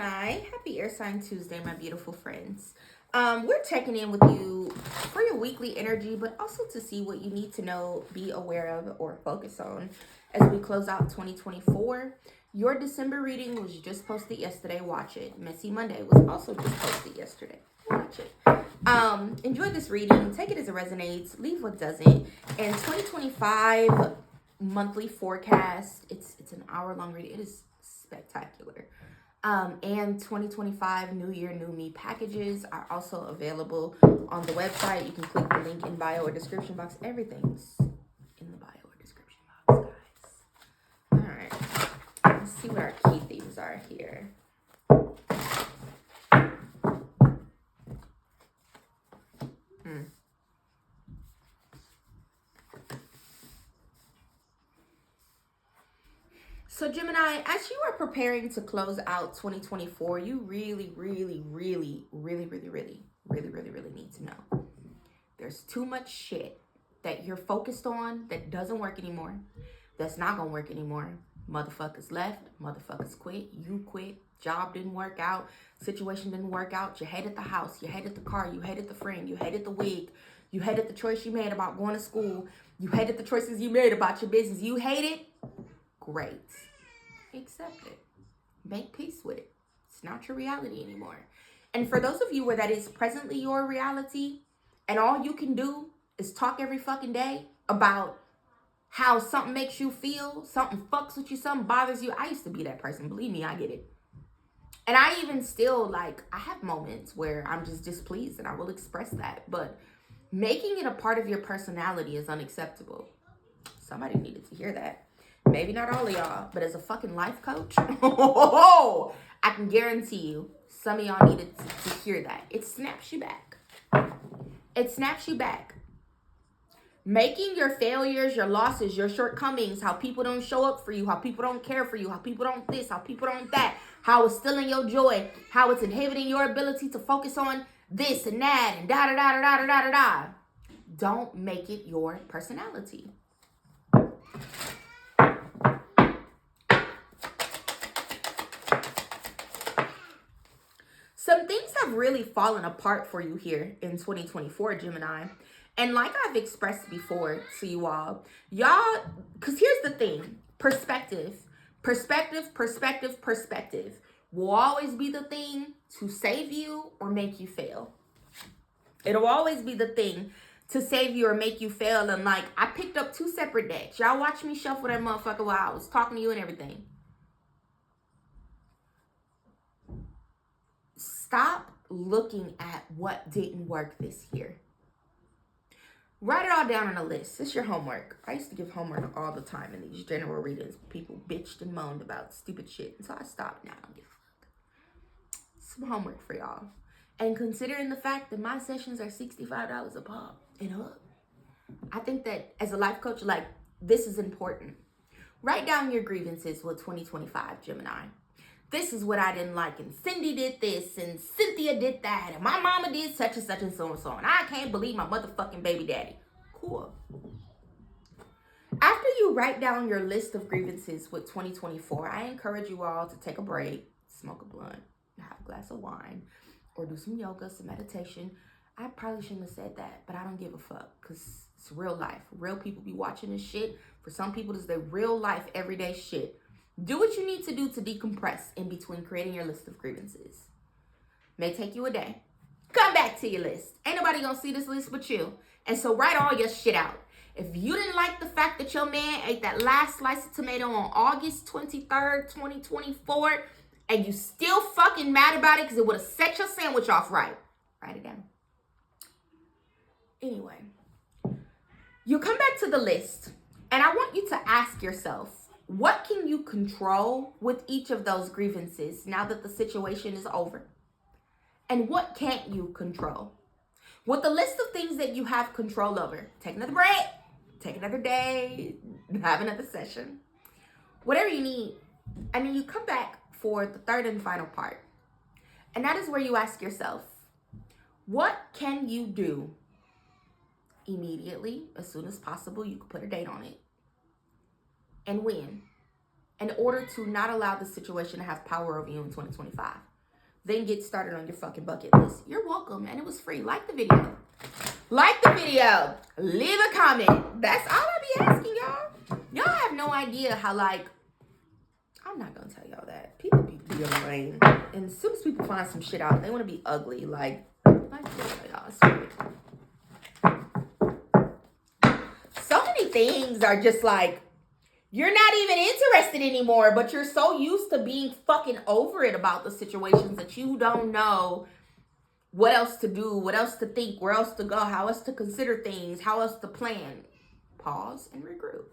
Gemini, happy Air Sign Tuesday, my beautiful friends. We're checking in with you for your weekly energy, but also to see what you need to know, be aware of, or focus on as we close out 2024. Your December reading was just posted yesterday. Watch it. Messy Monday was also just posted yesterday. Watch it. Enjoy this reading. Take it as it resonates. Leave what doesn't. And 2025 monthly forecast. It's an hour-long reading. It is spectacular. And 2025 New Year, New Me packages are also available on the website. You can click the link in bio or description box. Everything's in the bio or description box, guys. All right. Let's see what our key themes are here. So Gemini, as you are preparing to close out 2024, you really need to know. There's too much shit that you're focused on that doesn't work anymore. That's not gonna work anymore. Motherfuckers left, motherfuckers quit, you quit, job didn't work out, situation didn't work out, you hated the house, you hated the car, you hated the friend, you hated the wig, you hated the choice you made about going to school, you hated the choices you made about your business, you hate it? Great. Accept it. Make peace with it. It's not your reality anymore. And for those of you where that is presently your reality, and all you can do is talk every fucking day about how something makes you feel, something fucks with you, something bothers you. I used to be that person. Believe me, I get it. And I even still, I have moments where I'm just displeased and I will express that. But making it a part of your personality is unacceptable. Somebody needed to hear that. Maybe not all of y'all, but as a fucking life coach, I can guarantee you some of y'all needed to hear that. It snaps you back. It snaps you back. Making your failures, your losses, your shortcomings, how people don't show up for you, how people don't care for you, how people don't this, how people don't that, how it's stealing your joy, how it's inhibiting your ability to focus on this and that and da-da-da-da-da-da-da-da. Don't make it your personality. Some things have really fallen apart for you here in 2024, Gemini. And like I've expressed before to you all, because here's the thing, perspective will always be the thing to save you or make you fail. It'll always be the thing to save you or make you fail. And I picked up 2 separate decks. Y'all watch me shuffle that motherfucker while I was talking to you and everything. Stop looking at what didn't work this year. Write it all down on a list. It's your homework. I used to give homework all the time in these general readings. People bitched and moaned about stupid shit. And so I stopped now. I don't give a fuck. Some homework for y'all. And considering the fact that my sessions are $65 a pop and up, I think that as a life coach, this is important. Write down your grievances with 2025, Gemini. This is what I didn't like, and Cindy did this, and Cynthia did that, and my mama did such and such and so and so, and I can't believe my motherfucking baby daddy. Cool. After you write down your list of grievances with 2024, I encourage you all to take a break, smoke a blunt, have a glass of wine, or do some yoga, some meditation. I probably shouldn't have said that, but I don't give a fuck, because it's real life. Real people be watching this shit. For some people, this is their real life, everyday shit. Do what you need to do to decompress in between creating your list of grievances. May take you a day. Come back to your list. Ain't nobody gonna see this list but you. And so write all your shit out. If you didn't like the fact that your man ate that last slice of tomato on August 23rd, 2024, and you still fucking mad about it because it would have set your sandwich off right, write it down. Anyway, you come back to the list, and I want you to ask yourself, what can you control with each of those grievances now that the situation is over? And what can't you control? With the list of things that you have control over, take another break, take another day, have another session, whatever you need. And then you come back for the third and final part. And that is where you ask yourself, what can you do immediately, as soon as possible? You can put a date on it. And when, in order to not allow the situation to have power over you in 2025. then get started on your fucking bucket list. You're welcome, and it was free. Like the video. Like the video. Leave a comment. That's all I be asking y'all. Y'all have no idea how, like, I'm not gonna tell y'all that. People be annoying. And as soon as people find some shit out, they want to be ugly. Like y'all, I swear. So many things are just like, you're not even interested anymore, but you're so used to being fucking over it about the situations that you don't know what else to do, what else to think, where else to go, how else to consider things, how else to plan. Pause and regroup.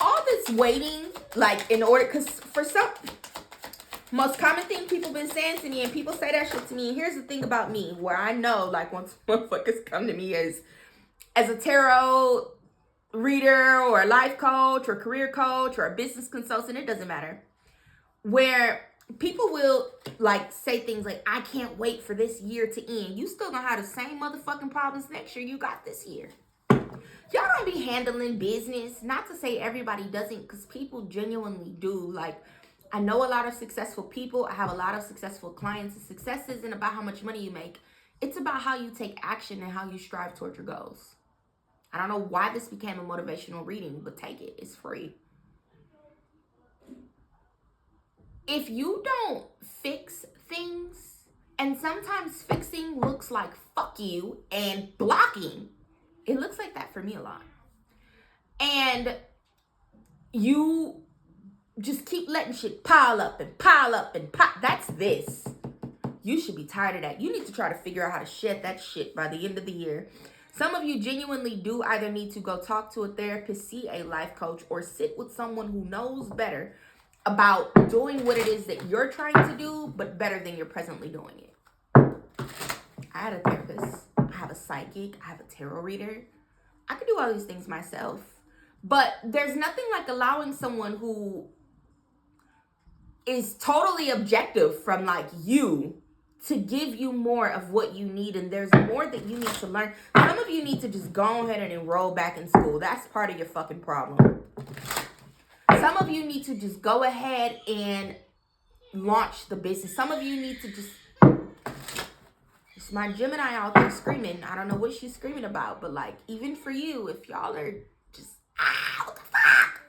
All this waiting, like, in order, because for some, most common thing people been saying to me, and people say that shit to me, and here's the thing about me, where I know, like, once motherfuckers come to me as a tarot reader, or a life coach, or career coach, or a business consultant, it doesn't matter, where people will, like, say things like, I can't wait for this year to end. You still gonna have the same motherfucking problems next year you got this year. Y'all don't be handling business. Not to say everybody doesn't, because people genuinely do. Like, I know a lot of successful people. I have a lot of successful clients. Success isn't about how much money you make. It's about how you take action and how you strive towards your goals. I don't know why this became a motivational reading, but take it. It's free. If you don't fix things, and sometimes fixing looks like fuck you and blocking. It looks like that for me a lot. And you just keep letting shit pile up and pile up and pile. That's this. You should be tired of that. You need to try to figure out how to shed that shit by the end of the year. Some of you genuinely do either need to go talk to a therapist, see a life coach, or sit with someone who knows better about doing what it is that you're trying to do, but better than you're presently doing it. I had a therapist. I have a psychic. I have a tarot reader. I could do all these things myself. But there's nothing like allowing someone who is totally objective from, like, you to give you more of what you need. And there's more that you need to learn. Some of you need to just go ahead and enroll back in school. That's part of your fucking problem. Some of you need to just go ahead and launch the business. Some of you need to just... It's my Gemini out there screaming. I don't know what she's screaming about, but, like, even for you, if y'all are just, what the fuck?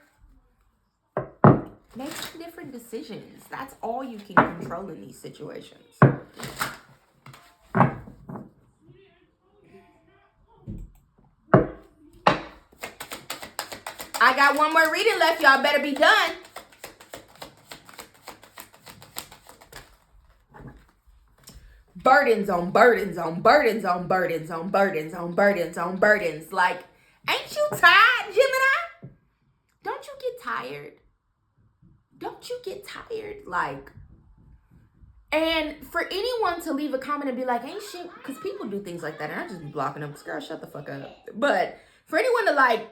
Make different decisions. That's all you can control in these situations. I got one more reading left. Y'all better be done. Burdens on burdens on burdens on burdens on burdens on burdens on burdens. Like, ain't you tired, Gemini? Don't you get tired? Don't you get tired? Like, and for anyone to leave a comment and be like, ain't shit, because people do things like that, and I just be blocking them, because girl, shut the fuck up. But for anyone to, like,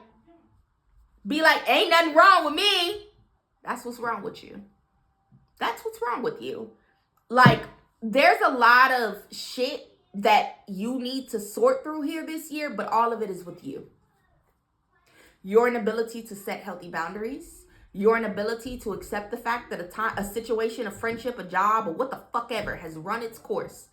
be like, ain't nothing wrong with me, that's what's wrong with you. That's what's wrong with you. Like, there's a lot of shit that you need to sort through here this year, but all of it is with you. Your inability to set healthy boundaries, your inability to accept the fact that a situation, a friendship, a job, or what the fuck ever has run its course.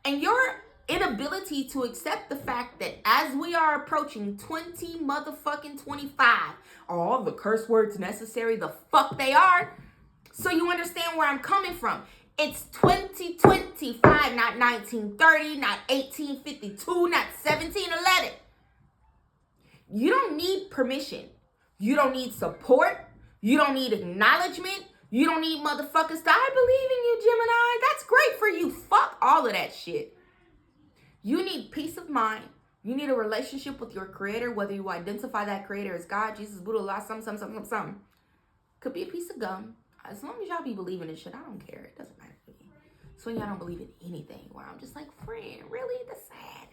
And your inability to accept the fact that as we are approaching 2025, all the curse words necessary, the fuck they are, so you understand where I'm coming from. It's 2025, not 1930, not 1852, not 1711. You don't need permission. You don't need support. You don't need acknowledgement. You don't need motherfuckers to, I believe in you, Gemini. That's great for you. Fuck all of that shit. You need peace of mind. You need a relationship with your creator, whether you identify that creator as God, Jesus, Buddha, Allah, something. Could be a piece of gum. As long as y'all be believing in shit, I don't care. It doesn't matter to me. It's when y'all don't believe in anything where I'm just like, friend, really? That's sad.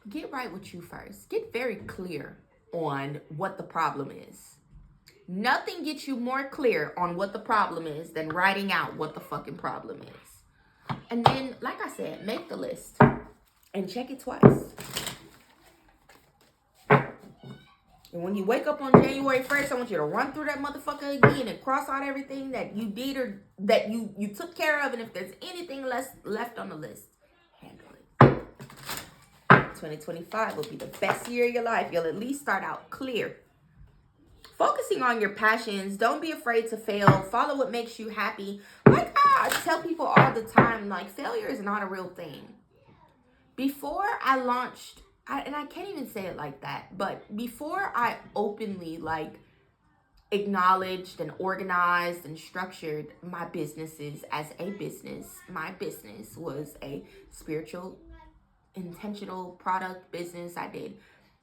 Get right with you first. Get very clear on what the problem is. Nothing gets you more clear on what the problem is than writing out what the fucking problem is. And then, like I said, make the list and check it twice. And when you wake up on January 1st, I want you to run through that motherfucker again and cross out everything that you did or that you took care of. And if there's anything left on the list, handle it. 2025 will be the best year of your life. You'll at least start out clear. Focusing on your passions. Don't be afraid to fail. Follow what makes you happy. Like I tell people all the time, like, failure is not a real thing. Before I launched, and I can't even say it like that, but before I openly, like, acknowledged and organized and structured my businesses as a business, my business was a spiritual, intentional product business. I did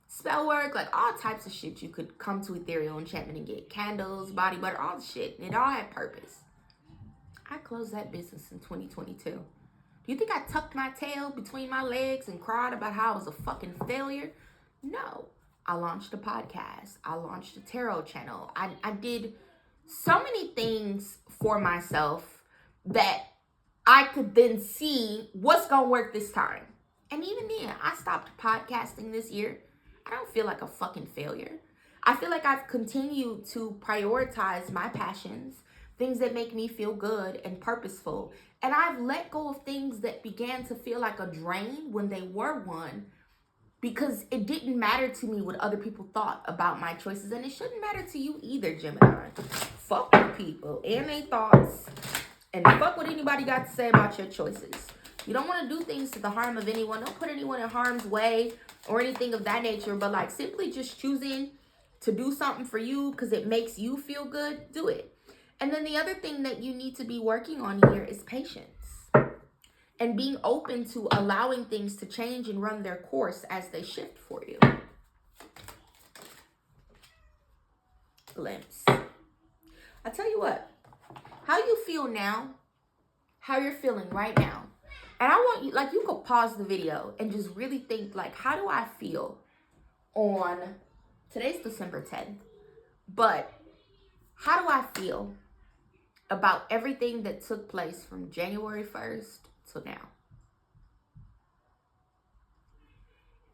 spell work, like all types of shit. You could come to Ethereal Enchantment and get candles, body butter, all the shit. And it all had purpose. I closed that business in 2022. Do you think I tucked my tail between my legs and cried about how I was a fucking failure? No. I launched a podcast. I launched a tarot channel. I did so many things for myself that I could then see what's going to work this time. And even then, I stopped podcasting this year. I don't feel like a fucking failure. I feel like I've continued to prioritize my passions, things that make me feel good and purposeful. And I've let go of things that began to feel like a drain when they were one, because it didn't matter to me what other people thought about my choices. And it shouldn't matter to you either, Gemini. Fuck with people and their thoughts. And fuck what anybody got to say about your choices. You don't want to do things to the harm of anyone. Don't put anyone in harm's way or anything of that nature. But like simply just choosing to do something for you because it makes you feel good, do it. And then the other thing that you need to be working on here is patience. And being open to allowing things to change and run their course as they shift for you. Glimpse. I tell you what, how you feel now, how you're feeling right now. And I want you, like, you could pause the video and just really think, like, how do I feel on, today's December 10th, but how do I feel about everything that took place from January 1st till now?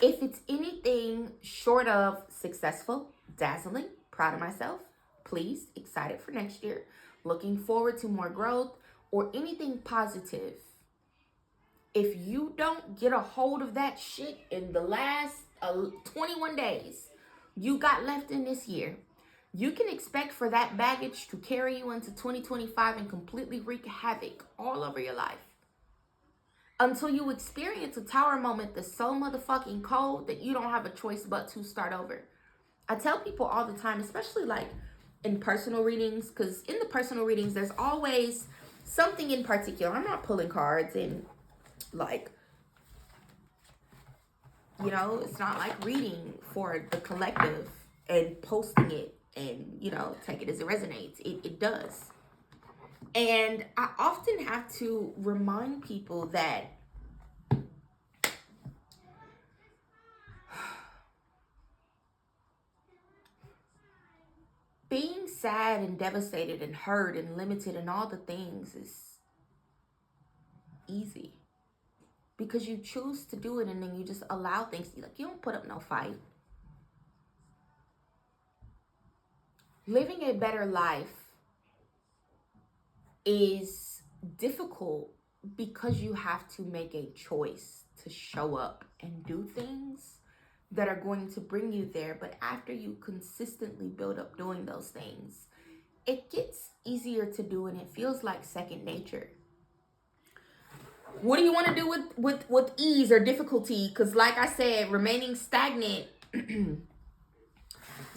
If it's anything short of successful, dazzling, proud of myself, pleased, excited for next year, looking forward to more growth, or anything positive, if you don't get a hold of that shit in the last 21 days you got left in this year, you can expect for that baggage to carry you into 2025 and completely wreak havoc all over your life. Until you experience a tower moment that's so motherfucking cold that you don't have a choice but to start over. I tell people all the time, especially like in personal readings, because in the personal readings, there's always something in particular. I'm not pulling cards and like, you know, it's not like reading for the collective and posting it and, you know, take it as it resonates. It does. And I often have to remind people that being sad and devastated and hurt and limited and all the things is easy. Because you choose to do it and then you just allow things. Like, you don't put up no fight. Living a better life is difficult because you have to make a choice to show up and do things that are going to bring you there. But after you consistently build up doing those things, it gets easier to do and it feels like second nature. What do you want to do with ease or difficulty? Because like I said, remaining stagnant is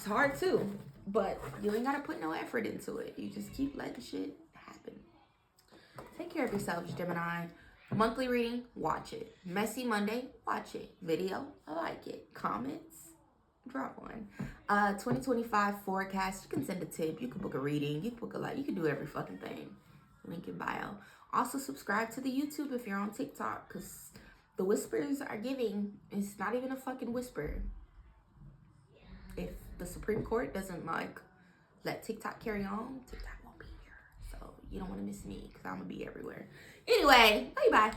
hard too. But you ain't got to put no effort into it. You just keep letting shit happen. Take care of yourselves, Gemini. Monthly reading, watch it. Messy Monday, watch it. Video, I like it. Comments, drop one. 2025 forecast, you can send a tip. You can book a reading. You can book a live. You can do every fucking thing. Link in bio. Also subscribe to the YouTube if you're on TikTok, because the whispers are giving. It's not even a fucking whisper. If the Supreme Court doesn't like let TikTok carry on, TikTok won't be here. So you don't want to miss me because I'm going to be everywhere. Anyway, bye-bye.